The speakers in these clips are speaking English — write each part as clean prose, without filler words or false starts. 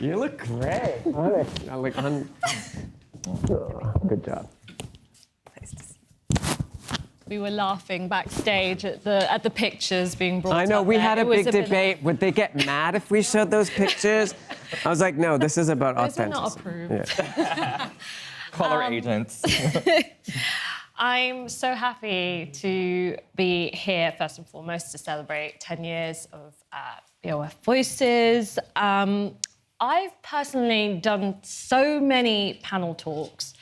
You look great. Good job. Nice to see. We were laughing backstage at the pictures being brought up. I know, we had a It was big bit debate. Would they get mad if we showed those pictures? I was like, no, this is about Those were authenticity. not approved. Yeah. Color agents. I'm so happy to be here, first and foremost, to celebrate 10 years of BoF Voices. I've personally done so many panel talks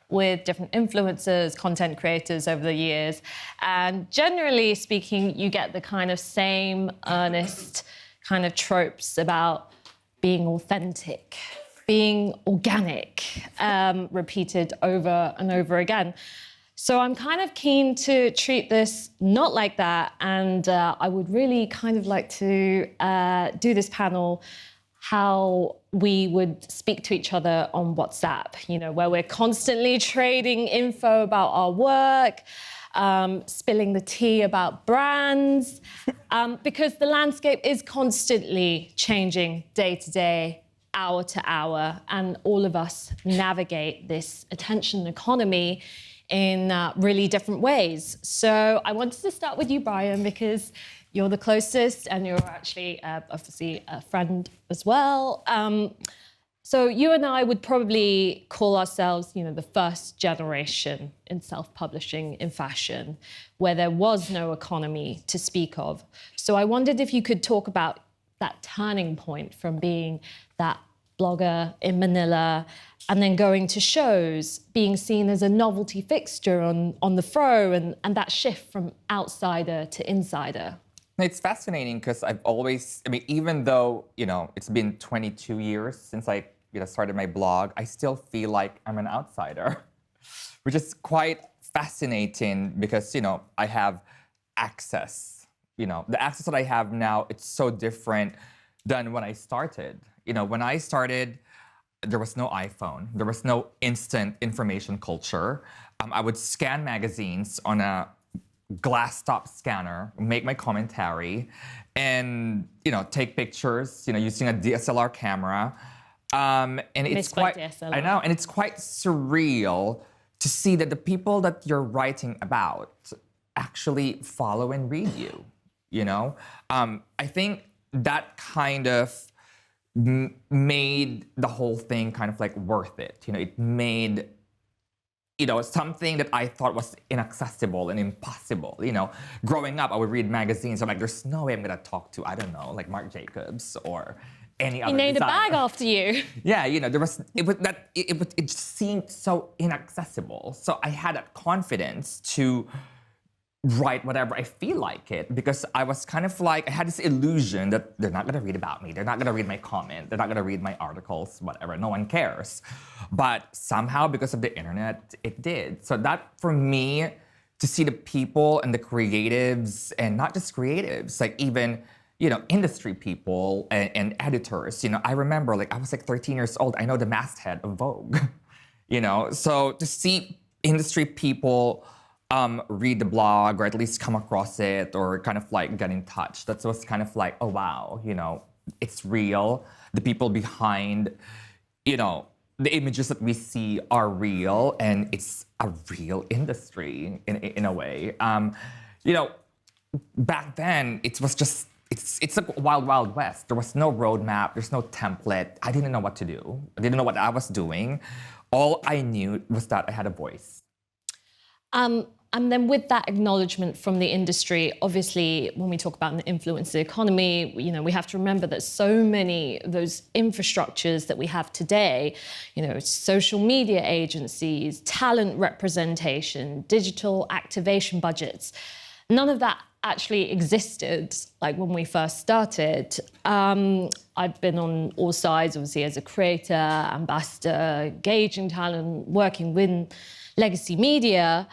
with different influencers, content creators over the years. And generally speaking, you get the kind of same earnest kind of tropes about being authentic, being organic, repeated over and over again. So I'm kind of keen to treat this not like that. And I would really kind of like to do this panel how we would speak to each other on WhatsApp, you know, where we're constantly trading info about our work, spilling the tea about brands, because the landscape is constantly changing day to day, hour to hour, and all of us navigate this attention economy in really different ways. So I wanted to start with you, Bryan, because you're the closest and you're actually obviously a friend as well. So you and I would probably call ourselves, you know, the first generation in self-publishing in fashion, where there was no economy to speak of. So I wondered if you could talk about that turning point from being that blogger in Manila and then going to shows, being seen as a novelty fixture on the Fro, and that shift from outsider to insider. It's fascinating because I've always, I mean, even though, you know, it's been 22 years since I started my blog, I still feel like I'm an outsider, which is quite fascinating because, you know, I have access. You know, the access that I have now, it's so different than when I started. You know, when I started, there was no iPhone. There was no instant information culture. I would scan magazines on a glass top scanner, make my commentary, and, you know, take pictures, you know, using a DSLR camera. And it's quite, DSLR. I know, and it's quite surreal to see that the people that you're writing about actually follow and read you, you know? I think that kind of made the whole thing kind of like worth it. You know, it made, you know, something that I thought was inaccessible and impossible. You know, growing up, I would read magazines. I'm like, there's no way I'm gonna talk to, I don't know, like Marc Jacobs or any other He named designer. a bag after you. Yeah, you know, it seemed so inaccessible. So I had that confidence to write whatever I feel like it, because I was kind of like, I had this illusion that they're not gonna read about me, they're not gonna read my comment, they're not gonna read my articles, whatever, no one cares. But somehow, because of the internet, it did. So that, for me, to see the people and the creatives, and not just creatives, like even, you know, industry people and editors, you know, I remember, like, I was like 13 years old, I know the masthead of Vogue, you know? So to see industry people read the blog, or at least come across it, or kind of like get in touch. That was kind of like, oh wow, you know, it's real. The people behind, you know, the images that we see are real, and it's a real industry in a way. You know, back then it was just, it's a wild, wild west. There was no roadmap, there's no template. I didn't know what to do. I didn't know what I was doing. All I knew was that I had a voice. And then with that acknowledgement from the industry, obviously, when we talk about an influencer economy, you know, we have to remember that so many of those infrastructures that we have today, you know, social media agencies, talent representation, digital activation budgets, none of that actually existed, like when we first started. I've been on all sides, obviously, as a creator, ambassador, engaging talent, working with legacy media.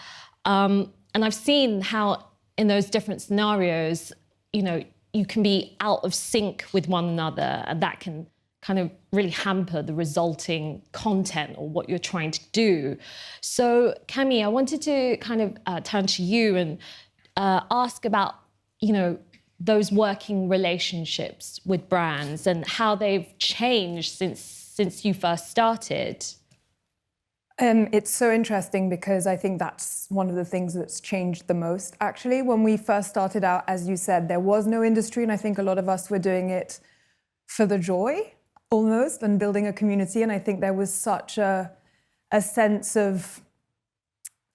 And I've seen how in those different scenarios, you know, you can be out of sync with one another, and that can kind of really hamper the resulting content or what you're trying to do. So, Camille, I wanted to kind of turn to you and ask about, you know, those working relationships with brands and how they've changed since you first started? It's so interesting because I think that's one of the things that's changed the most. Actually, when we first started out, as you said, there was no industry, and I think a lot of us were doing it for the joy, almost, and building a community. And I think there was such a sense of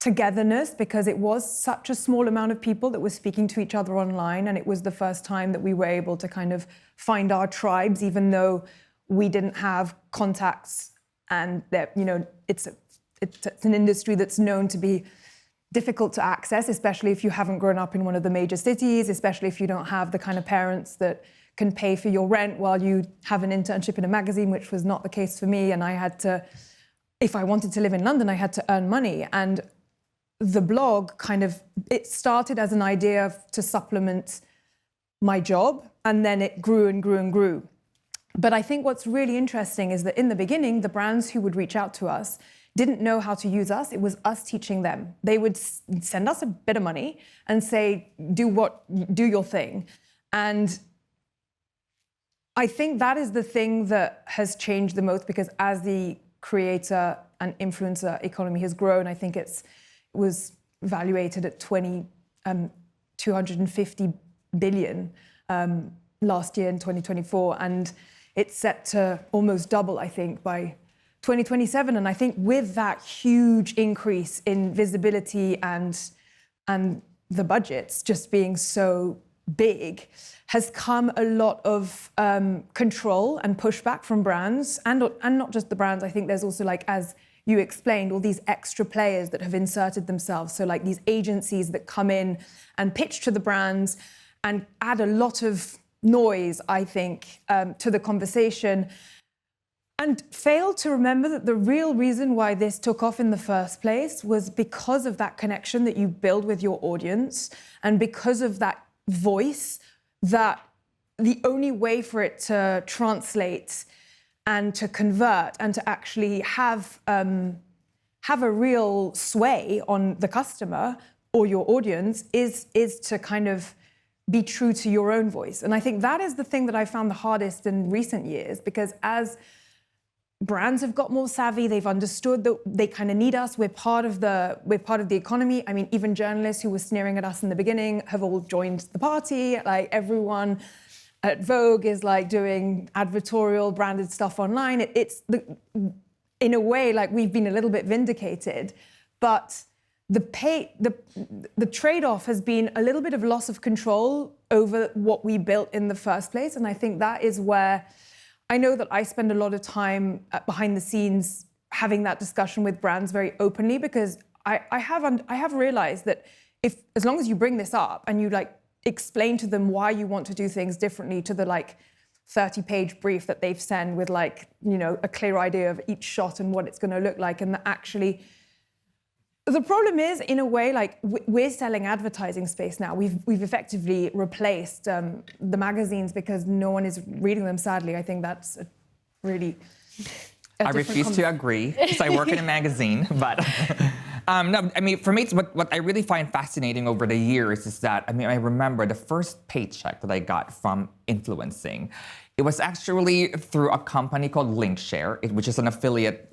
togetherness because it was such a small amount of people that were speaking to each other online, and it was the first time that we were able to kind of find our tribes, even though we didn't have contacts, and that, you know, it's an industry that's known to be difficult to access, especially if you haven't grown up in one of the major cities, especially if you don't have the kind of parents that can pay for your rent while you have an internship in a magazine, which was not the case for me. And I had to, if I wanted to live in London, I had to earn money. And the blog kind of, it started as an idea to supplement my job, and then it grew and grew and grew. But I think what's really interesting is that in the beginning, the brands who would reach out to us didn't know how to use us. It was us teaching them. They would send us a bit of money and say, do your thing. And I think that is the thing that has changed the most, because as the creator and influencer economy has grown, I think it was valuated at 250 billion last year in 2024. And it's set to almost double, I think, by 2027. And I think with that huge increase in visibility and the budgets just being so big, has come a lot of control and pushback from brands, and not just the brands. I think there's also, like, as you explained, all these extra players that have inserted themselves. So like these agencies that come in and pitch to the brands and add a lot of noise, I think, to the conversation, and fail to remember that the real reason why this took off in the first place was because of that connection that you build with your audience, and because of that voice, that the only way for it to translate and to convert and to actually have a real sway on the customer or your audience is to kind of be true to your own voice. And I think that is the thing that I found the hardest in recent years, because as brands have got more savvy, they've understood that they kind of need us. We're part of the economy. I mean, even journalists who were sneering at us in the beginning have all joined the party. Like, everyone at Vogue is like doing advertorial branded stuff online. In a way, like, we've been a little bit vindicated, but the trade-off has been a little bit of loss of control over what we built in the first place. And I think that is where I know that I spend a lot of time behind the scenes having that discussion with brands very openly, because I have realized that as long as you bring this up and you like explain to them why you want to do things differently to the like 30-page brief that they've sent with, like, you know, a clear idea of each shot and what it's going to look like, and that actually the problem is, in a way, like, we're selling advertising space now. We've effectively replaced the magazines because no one is reading them, sadly. I think that's I refuse to agree, because I work in a magazine. But no, I mean, for me, it's what I really find fascinating over the years is that, I mean, I remember the first paycheck that I got from influencing. It was actually through a company called Linkshare, which is an affiliate,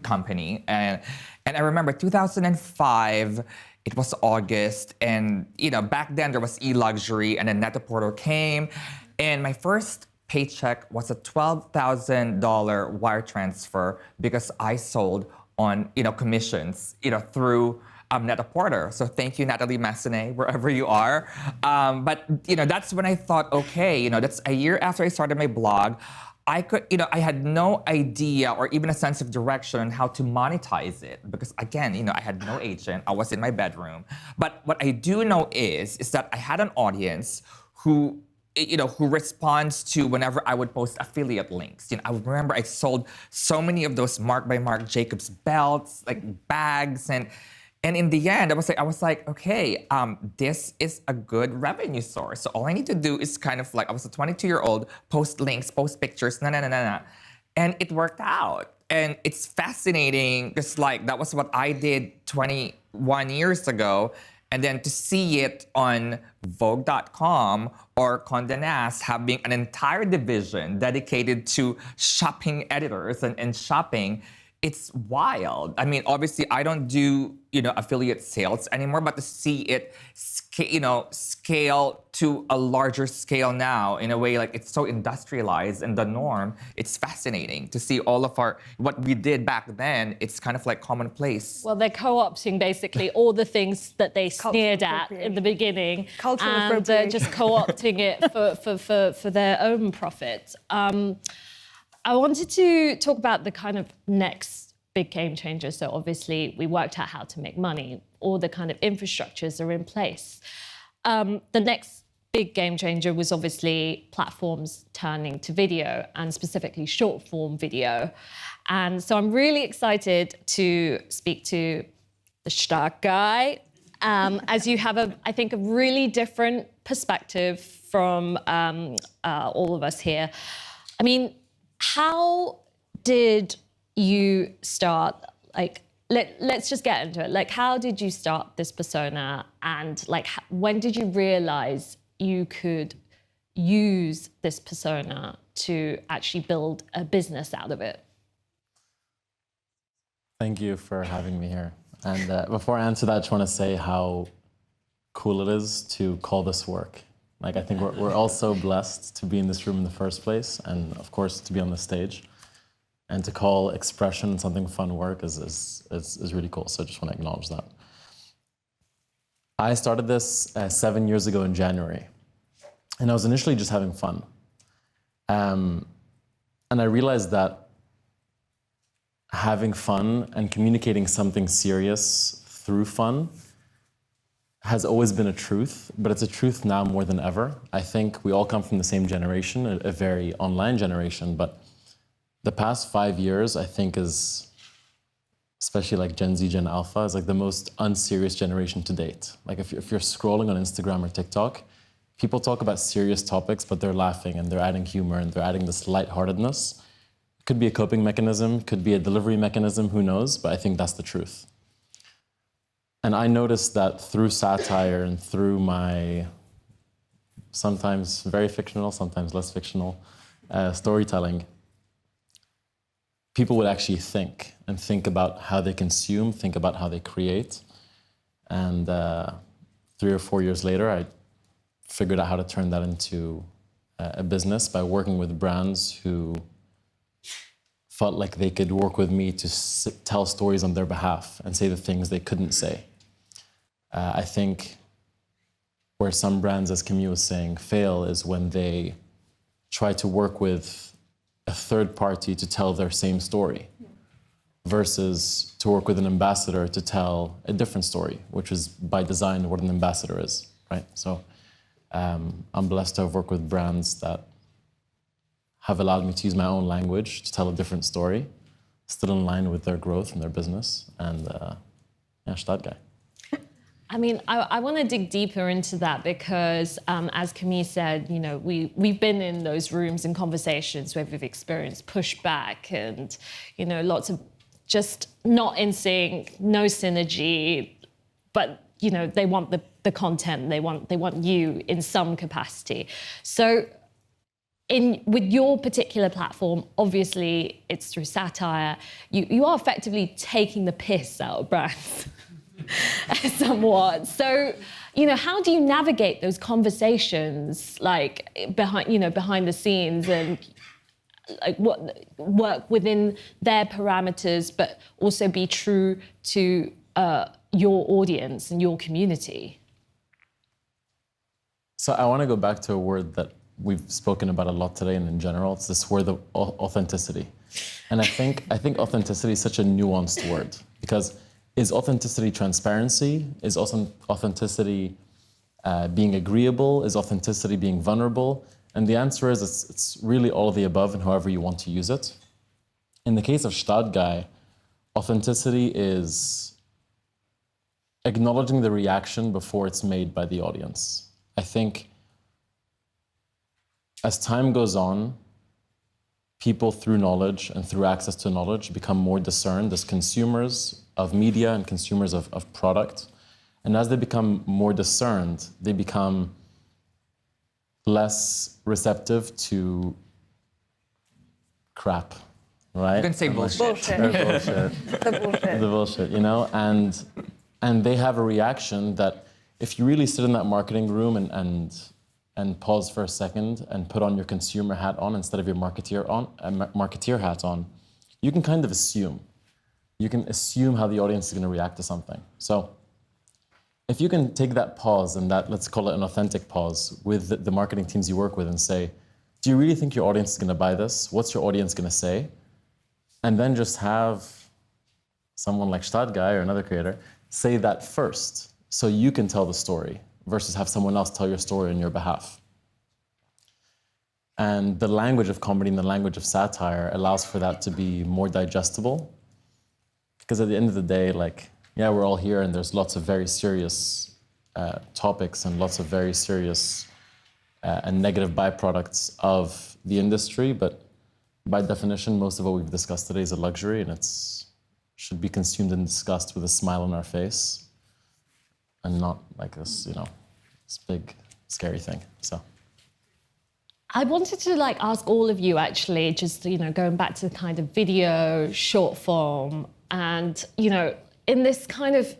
company. And I remember 2005, it was August, and back then there was eLuxury, and then Net-a-Porter came, and my first paycheck was a $12,000 wire transfer because I sold on commissions through Net-a-Porter. So thank you, Natalie Massenet, wherever you are. But that's when I thought, okay, that's a year after I started my blog. I had no idea or even a sense of direction on how to monetize it, because again, I had no agent. I was in my bedroom. But what I do know is that I had an audience who responds to whenever I would post affiliate links. I remember I sold so many of those Marc by Marc Jacobs belts, like bags, and in the end, I was like, okay, this is a good revenue source. So all I need to do is kind of like, I was a 22-year-old, post links, post pictures, and it worked out. And it's fascinating, because like that was what I did 21 years ago, And then to see it on Vogue.com or Condé Nast having an entire division dedicated to shopping editors and shopping, it's wild. I mean, obviously, I don't do affiliate sales anymore, but to see it scale to a larger scale now in a way like it's so industrialized and the norm, it's fascinating to see all of what we did back then. It's kind of like commonplace. Well, they're co-opting basically all the things that they sneered at in the beginning, Cultural and appropriation. just co-opting it for their own profit. I wanted to talk about the kind of next big game changer. So obviously we worked out how to make money. All the kind of infrastructures are in place. The next big game changer was obviously platforms turning to video, and specifically short form video. And so I'm really excited to speak to the Gstaad guy, as you have I think a really different perspective from all of us here. I mean, how did you start, let's just get into it. How did you start this persona, and when did you realize you could use this persona to actually build a business out of it? Thank you for having me here. And before I answer that, I just want to say how cool it is to call this work. I think we're all so blessed to be in this room in the first place, and of course to be on the stage. And to call expression something fun work is really cool. So I just want to acknowledge that. I started this 7 years ago in January, and I was initially just having fun. And I realized that having fun and communicating something serious through fun has always been a truth, but it's a truth now more than ever. I think we all come from the same generation, a very online generation, but the past 5 years, I think, is, especially Gen Z, Gen Alpha, is the most unserious generation to date. If you're scrolling on Instagram or TikTok, people talk about serious topics, but they're laughing and they're adding humor and they're adding this lightheartedness. It could be a coping mechanism, could be a delivery mechanism, who knows, but I think that's the truth. And I noticed that through satire and through my sometimes very fictional, sometimes less fictional storytelling, people would actually think about how they consume, think about how they create. And 3 or 4 years later, I figured out how to turn that into a business by working with brands who felt like they could work with me to tell stories on their behalf and say the things they couldn't say. I think where some brands, as Camille was saying, fail is when they try to work with a third party to tell their same story versus to work with an ambassador to tell a different story, which is by design what an ambassador is, right? So I'm blessed to have worked with brands that have allowed me to use my own language to tell a different story, still in line with their growth and their business, and Gstaad guy. I mean, I want to dig deeper into that because, as Camille said, we've been in those rooms and conversations where we've experienced pushback and, lots of just not in sync, no synergy, but, they want the content, they want you in some capacity. So with your particular platform, obviously it's through satire, you are effectively taking the piss out of brands. Somewhat. So, how do you navigate those conversations, behind the scenes, and what work within their parameters, but also be true to your audience and your community? So I want to go back to a word that we've spoken about a lot today, and in general, it's this word of authenticity. And I think authenticity is such a nuanced word because is authenticity transparency? Is authenticity being agreeable? Is authenticity being vulnerable? And the answer is it's really all of the above and however you want to use it. In the case of Gstaad guy, authenticity is acknowledging the reaction before it's made by the audience. I think as time goes on, people through knowledge and through access to knowledge become more discerned as consumers of media and consumers of product. And as they become more discerned, they become less receptive to crap, right? You can say bullshit. Bullshit. The bullshit. The bullshit, you know? And they have a reaction that if you really sit in that marketing room and pause for a second and put on your consumer hat on instead of your marketeer hat on, you can kind of assume. You can assume how the audience is going to react to something. So if you can take that pause and that, let's call it an authentic pause, with the marketing teams you work with and say, do you really think your audience is going to buy this? What's your audience going to say? And then just have someone like Gstaad guy or another creator say that first so you can tell the story versus have someone else tell your story on your behalf. And the language of comedy and the language of satire allows for that to be more digestible. Because at the end of the day, like, yeah, we're all here and there's lots of very serious topics and lots of very serious and negative byproducts of the industry, but by definition, most of what we've discussed today is a luxury and it's should be consumed and discussed with a smile on our face and not like this, you know, this big, scary thing, so. I wanted to ask all of you actually, just, going back to the kind of video, short form, and, in this kind of,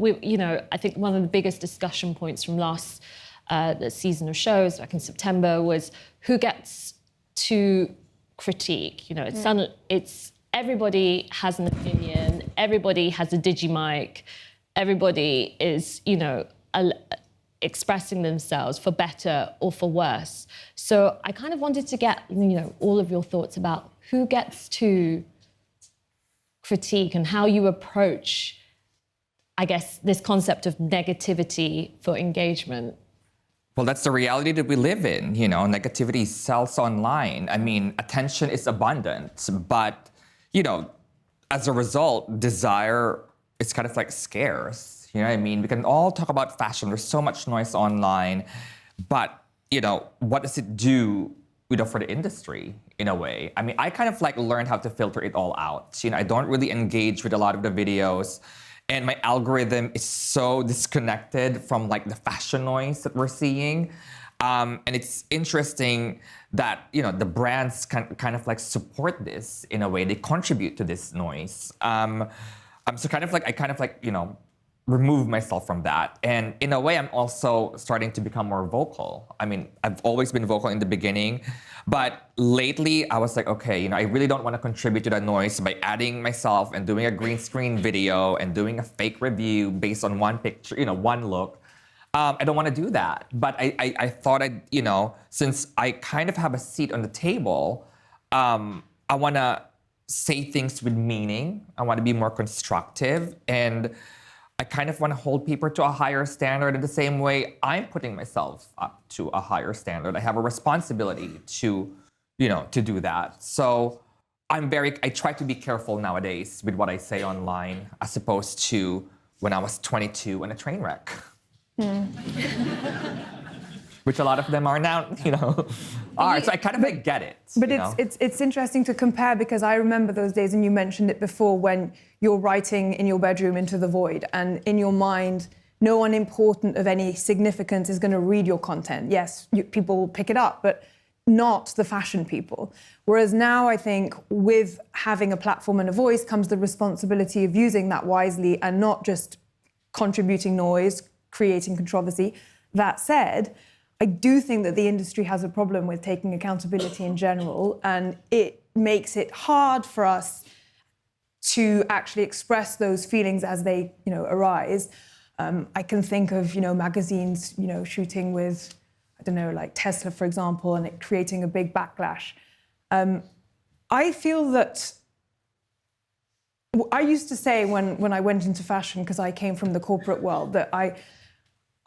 I think one of the biggest discussion points from last the season of shows back in September was who gets to critique. It's everybody has an opinion, everybody has a digimic, everybody is, expressing themselves for better or for worse. So I kind of wanted to get, all of your thoughts about who gets to critique and how you approach, I guess, this concept of negativity for engagement. Well, that's the reality that we live in. Negativity sells online. I mean, attention is abundant, but, as a result, desire is kind of scarce. You know what I mean? We can all talk about fashion. There's so much noise online, but, what does it do, for the industry in a way? I mean, I kind of learned how to filter it all out. I don't really engage with a lot of the videos, and my algorithm is so disconnected from the fashion noise that we're seeing. And it's interesting that, the brands kind of support this in a way. They contribute to this noise. So I remove myself from that. And in a way, I'm also starting to become more vocal. I mean, I've always been vocal in the beginning, but lately I was okay, I really don't want to contribute to the noise by adding myself and doing a green screen video and doing a fake review based on one picture, one look. I don't want to do that. But I thought since I kind of have a seat on the table, I want to say things with meaning. I want to be more constructive, and I kind of want to hold people to a higher standard in the same way I'm putting myself up to a higher standard. I have a responsibility to do that. So I try to be careful nowadays with what I say online as opposed to when I was 22 in a train wreck. Which a lot of them are now, are. So I kind of get it. But it's interesting to compare, because I remember those days, and you mentioned it before, when you're writing in your bedroom into the void, and in your mind, no one important of any significance is going to read your content. Yes, people will pick it up, but not the fashion people. Whereas now, I think, with having a platform and a voice comes the responsibility of using that wisely and not just contributing noise, creating controversy. That said, I do think that the industry has a problem with taking accountability in general, and it makes it hard for us to actually express those feelings as they, arise. I can think of, magazines, shooting with, Tesla, for example, and it creating a big backlash. I feel that I used to say when I went into fashion, because I came from the corporate world, that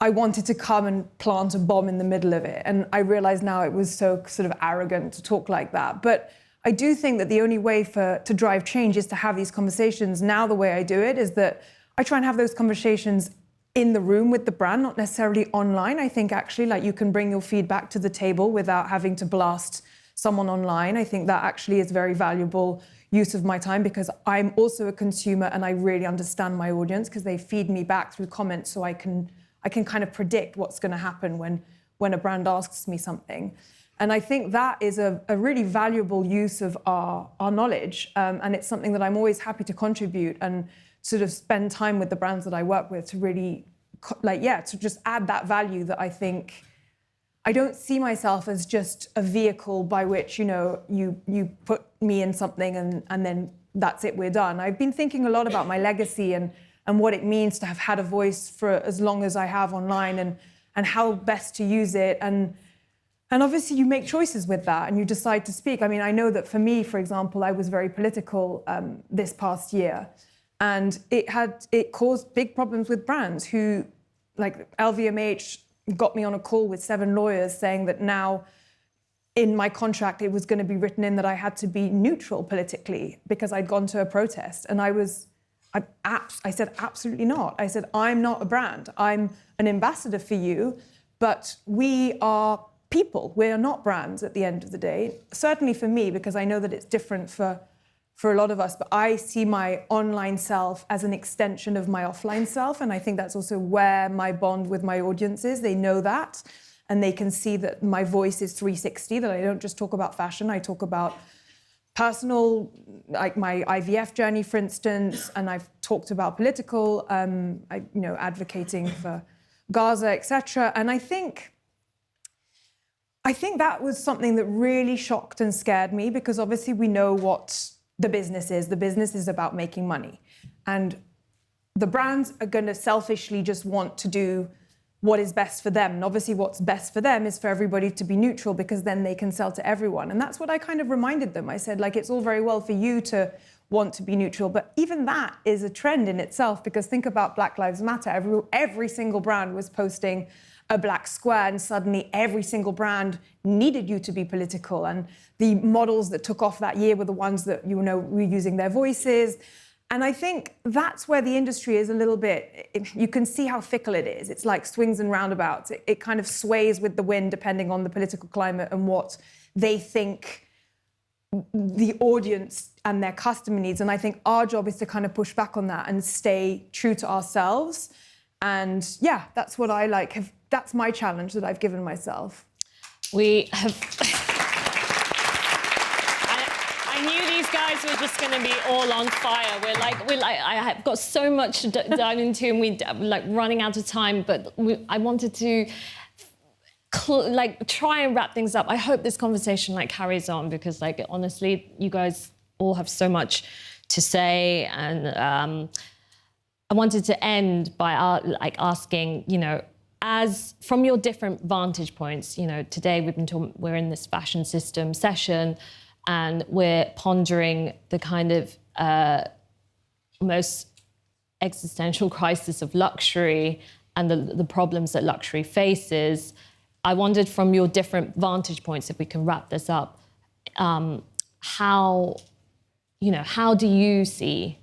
I wanted to come and plant a bomb in the middle of it. And I realize now it was so sort of arrogant to talk like that. But I do think that the only way to drive change is to have these conversations. Now the way I do it is that I try and have those conversations in the room with the brand, not necessarily online. I think actually you can bring your feedback to the table without having to blast someone online. I think that actually is very valuable use of my time because I'm also a consumer and I really understand my audience because they feed me back through comments so I can kind of predict what's going to happen when a brand asks me something. And I think that is a really valuable use of our knowledge. And it's something that I'm always happy to contribute and sort of spend time with the brands that I work with to really, to just add that value that I think. I don't see myself as just a vehicle by which, you put me in something and then that's it, we're done. I've been thinking a lot about my legacy and what it means to have had a voice for as long as I have online and how best to use it. And obviously you make choices with that and you decide to speak. I mean, I know that for me, for example, I was very political this past year and it caused big problems with brands who, like LVMH, got me on a call with 7 lawyers saying that now in my contract it was going to be written in that I had to be neutral politically because I'd gone to a protest. And I said, absolutely not. I said, I'm not a brand. I'm an ambassador for you, but we are people. We are not brands at the end of the day. Certainly for me, because I know that it's different for a lot of us, but I see my online self as an extension of my offline self. And I think that's also where my bond with my audience is. They know that, and they can see that my voice is 360, that I don't just talk about fashion, I talk about personal, like my IVF journey, for instance, and I've talked about political, advocating for Gaza, etc. And I think that was something that really shocked and scared me because obviously we know what the business is. The business is about making money. And the brands are going to selfishly just want to do what is best for them. And obviously what's best for them is for everybody to be neutral because then they can sell to everyone. And that's what I kind of reminded them. I said, it's all very well for you to want to be neutral, but even that is a trend in itself because think about Black Lives Matter. Every single brand was posting a black square and suddenly every single brand needed you to be political. And the models that took off that year were the ones that, were using their voices. And I think that's where the industry is a little bit, you can see how fickle it is. It's like swings and roundabouts. It kind of sways with the wind depending on the political climate and what they think the audience and their customer needs. And I think our job is to kind of push back on that and stay true to ourselves. And yeah, that's what I like. That's my challenge that I've given myself. We have... I knew these guys were just going to be all on fire. I have got so much to dive into and we're running out of time, but I wanted to try and wrap things up. I hope this conversation carries on because honestly, you guys all have so much to say and I wanted to end by asking, as from your different vantage points, today we're in this fashion system session and we're pondering the kind of most existential crisis of luxury and the problems that luxury faces. I wondered from your different vantage points, if we can wrap this up, how do you see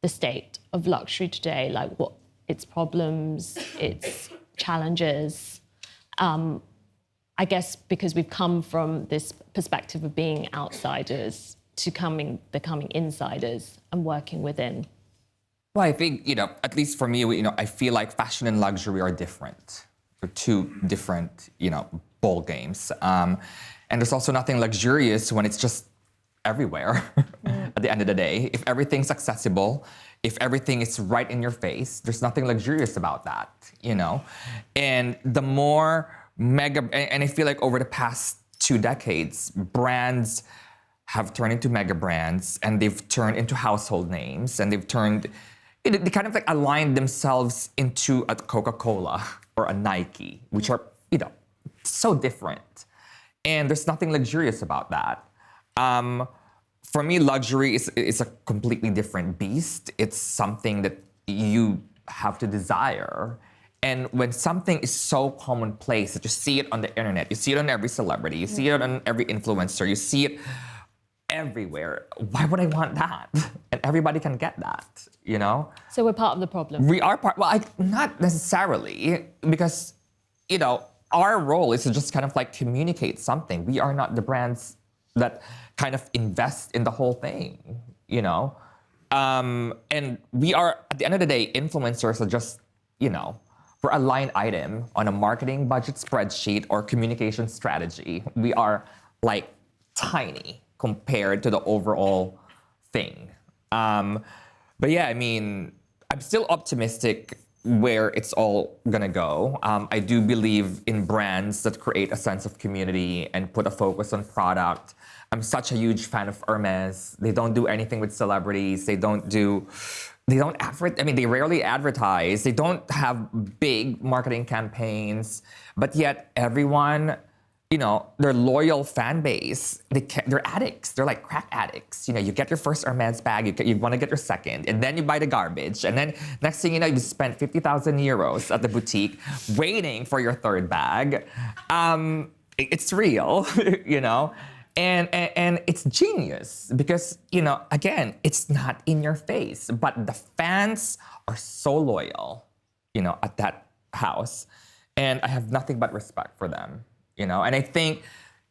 the state of luxury today, what its problems, its challenges? I guess because we've come from this perspective of being outsiders to becoming insiders and working within. Well, I think, at least for me, I feel like fashion and luxury are different. They're two different, ball games. And there's also nothing luxurious when it's just everywhere at the end of the day. If everything's accessible, if everything is right in your face, there's nothing luxurious about that, And the more and I feel like over the past 2 decades, brands have turned into mega brands and they've turned into household names and they've turned, they kind of aligned themselves into a Coca-Cola or a Nike, which are, so different. And there's nothing luxurious about that. For me, luxury is a completely different beast. It's something that you have to desire. And when something is so commonplace that you see it on the internet, you see it on every celebrity, you see it on every influencer, you see it everywhere, why would I want that? And everybody can get that, So we're part of the problem. We are part, not necessarily, because, our role is to just kind of communicate something. We are not the brands that kind of invest in the whole thing, you know? And we are, at the end of the day, influencers are just, you know, we're a line item on a marketing budget spreadsheet or communication strategy. We are like tiny compared to the overall thing. But yeah, I mean, I'm still optimistic where it's all gonna go. I do believe in brands that create a sense of community and put a focus on product. I'm such a huge fan of Hermes. They don't do anything with celebrities. They rarely advertise. They don't have big marketing campaigns, but yet everyone, you know, their loyal fan base, they're addicts. They're like crack addicts. You know, you get your first Hermes bag, you want to get your second, and then you buy the garbage. And then next thing you know, you spent 50,000 euros at the boutique waiting for your third bag. It's real, you know? And it's genius because, you know, again, it's not in your face, but the fans are so loyal, you know, at that house. And I have nothing but respect for them. You know, and I think,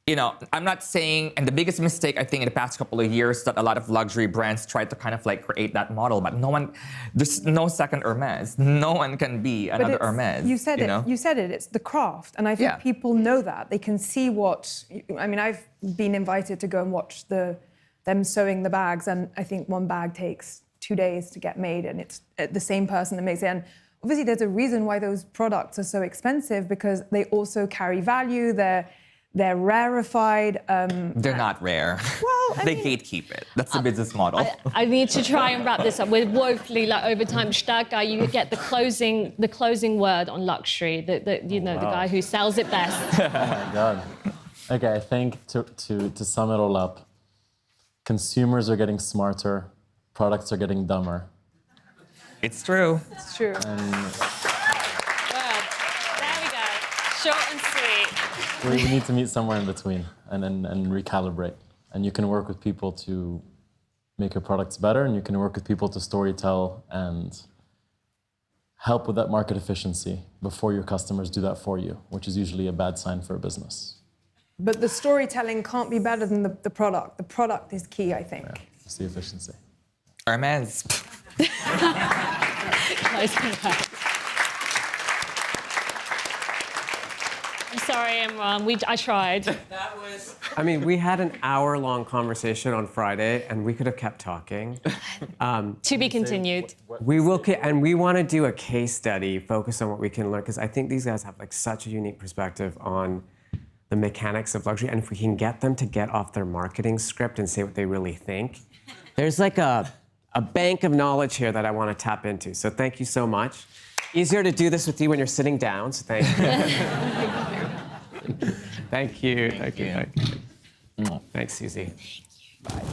you know, I'm not saying, and the biggest mistake I think in the past couple of years that a lot of luxury brands tried to kind of like create that model, but there's no second Hermes. No one can be another Hermes. You said it, it's the craft. And I think people know that. They can see I've been invited to go and watch them sewing the bags, and I think one bag takes 2 days to get made, and it's the same person that makes it. And obviously, there's a reason why those products are so expensive because they also carry value. They're rarefied. They're not rare. Well, they gatekeep it. That's the business model. I need to try and wrap this up. We're woefully like over time. Gstaad guy, you get the closing word on luxury. The guy who sells it best. Oh my God. Okay, I think to sum it all up, consumers are getting smarter, products are getting dumber. It's true. It's true. Well, there we go. Short and sweet. We need to meet somewhere in between and recalibrate. And you can work with people to make your products better, and you can work with people to storytell and help with that market efficiency before your customers do that for you, which is usually a bad sign for a business. But the storytelling can't be better than the product. The product is key, I think. Yeah, it's the efficiency. Hermes. I'm sorry, Imran. I tried. We had an hour-long conversation on Friday, and we could have kept talking. To be continued. We will, and we want to do a case study focused on what we can learn, because I think these guys have like such a unique perspective on the mechanics of luxury, and if we can get them to get off their marketing script and say what they really think, there's like a bank of knowledge here that I want to tap into. So thank you so much. Easier to do this with you when you're sitting down, so thank you. Thank you. Thank you. Thanks, Susie. Bye.